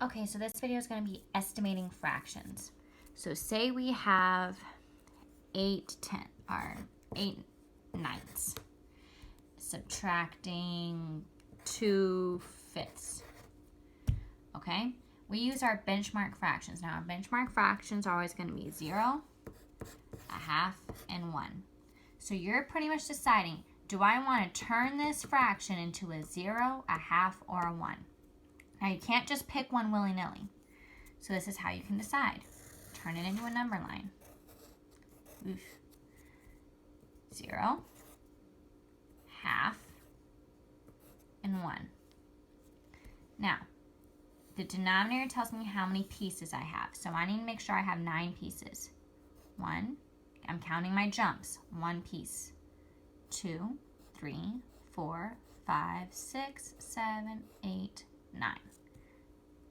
Okay, so this video is going to be estimating fractions. So say we have 8 ninths, subtracting 2/5. Okay, we use our benchmark fractions. Now, our benchmark fractions are always going to be 0, 1/2, and 1. So you're pretty much deciding, do I want to turn this fraction into a 0, 1/2, or a 1? Now, you can't just pick one willy-nilly. So this is how you can decide. Turn it into a number line. 0, 1/2, and 1. Now, the denominator tells me how many pieces I have. So I need to make sure I have 9 pieces. 1, I'm counting my jumps. 1 piece. 2, 3, 4, 5, 6, 7, 8, 9.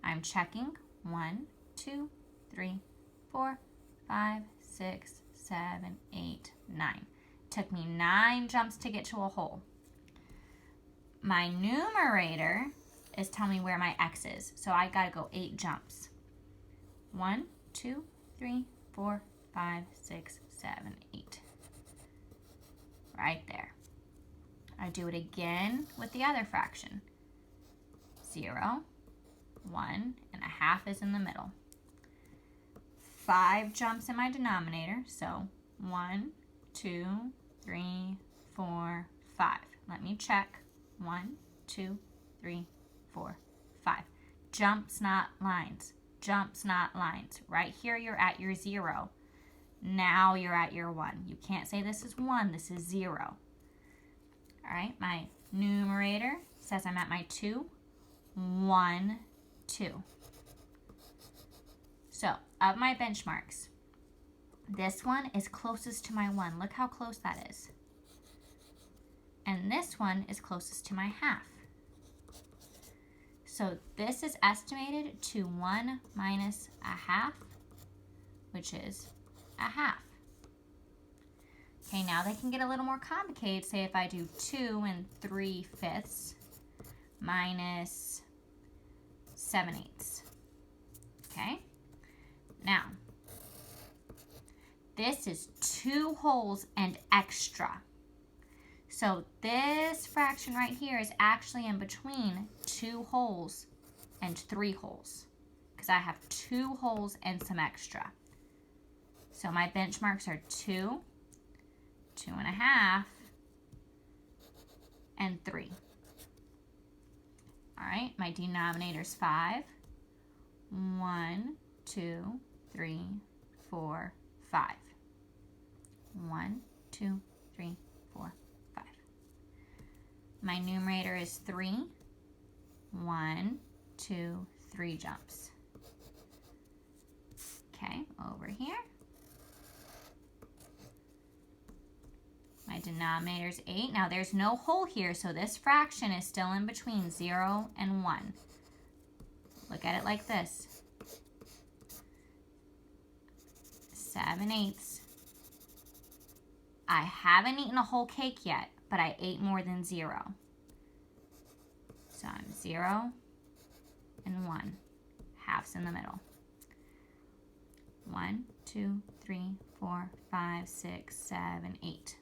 I'm checking 1, 2, 3, 4, 5, 6, 7, 8, 9. Took me 9 jumps to get to a hole. My numerator is telling me where my x is, so I gotta go 8 jumps. 1, 2, 3, 4, 5, 6, 7, 8. Right there. I do it again with the other fraction. 0, 1, and 1/2 is in the middle. 5 jumps in my denominator, so 1, 2, 3, 4, 5. Let me check. 1, 2, 3, 4, 5. Jumps, not lines. Jumps, not lines. Right here, you're at your 0. Now you're at your 1. You can't say this is 1, this is 0. All right, my numerator says I'm at my 2. 1, 2. So, of my benchmarks, this one is closest to my 1. Look how close that is. And this one is closest to my 1/2. So this is estimated to 1 minus 1/2, which is 1/2. Okay, now they can get a little more complicated. Say if I do 2 3/5 minus 7/8. Okay? Now, this is 2 wholes and extra. So this fraction right here is actually in between 2 wholes and 3 wholes, because I have 2 wholes and some extra. So my benchmarks are 2, 2.5, and 3. All right, my denominator is 5. 1, 2, 3, 4, 5. 1, 2, 3, 4, 5. My numerator is 3. 1, 2, 3 jumps. Okay, over here. My denominator is 8. Now there's no hole here, so this fraction is still in between 0 and 1. Look at it like this. 7/8. I haven't eaten a whole cake yet, but I ate more than 0. So I'm 0 and 1. Halves in the middle. 1, 2, 3, 4, 5, 6, 7, 8.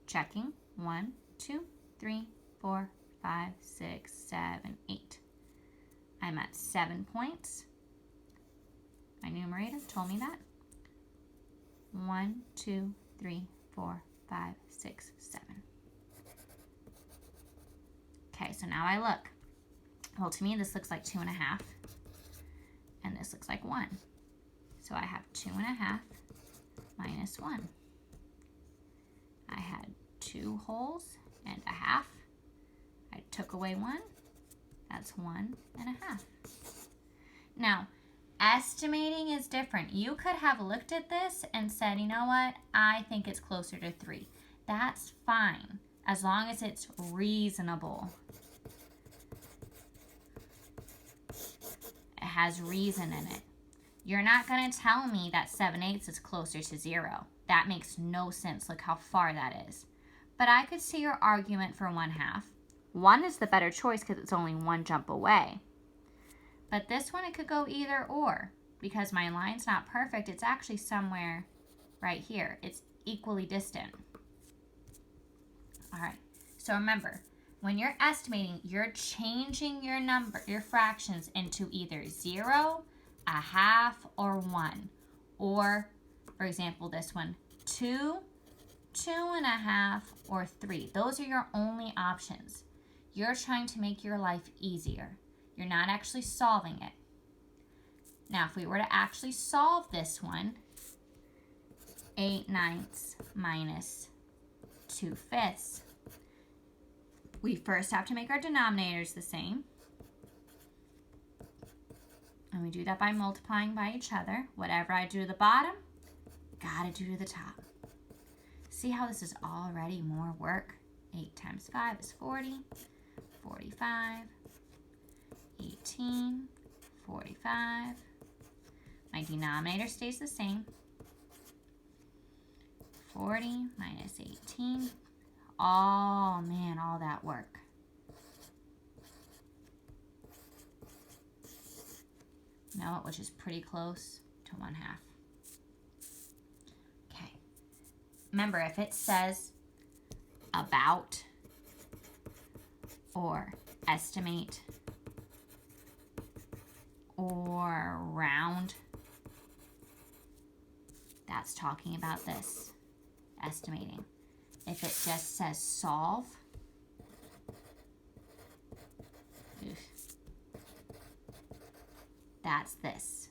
Checking. 1, 2, 3, 4, 5, 6, 7, 8. I'm at 7 points. My numerator told me that. 1, 2, 3, 4, 5, 6, 7. Okay, so now I look. Well, to me, this looks like 2.5, and this looks like 1. So I have 2.5 minus 1. I had 2 wholes and 1/2. I took away 1. That's 1.5. Now, estimating is different. You could have looked at this and said, you know what, I think it's closer to 3. That's fine, as long as it's reasonable. It has reason in it. You're not going to tell me that 7/8 is closer to 0. That makes no sense. Look how far that is. But I could see your argument for 1/2. 1 is the better choice because it's only 1 jump away. But this one, it could go either or. Because my line's not perfect, it's actually somewhere right here. It's equally distant. All right, so remember, when you're estimating, you're changing your number, your fractions into either 0, a half, or 1. Or, for example, this one, 2, 2.5, or 3. Those are your only options. You're trying to make your life easier. You're not actually solving it. Now, if we were to actually solve this one, 8/9 minus 2/5, we first have to make our denominators the same. And we do that by multiplying by each other. Whatever I do to the bottom, gotta do to the top. See how this is already more work? 8 times 5 is 40, 45, 18, 45. My denominator stays the same. 40 minus 18. Oh man, all that work. No, which is pretty close to 1/2. Okay. Remember, if it says about or estimate or round, that's talking about this, estimating. If it just says solve, that's this.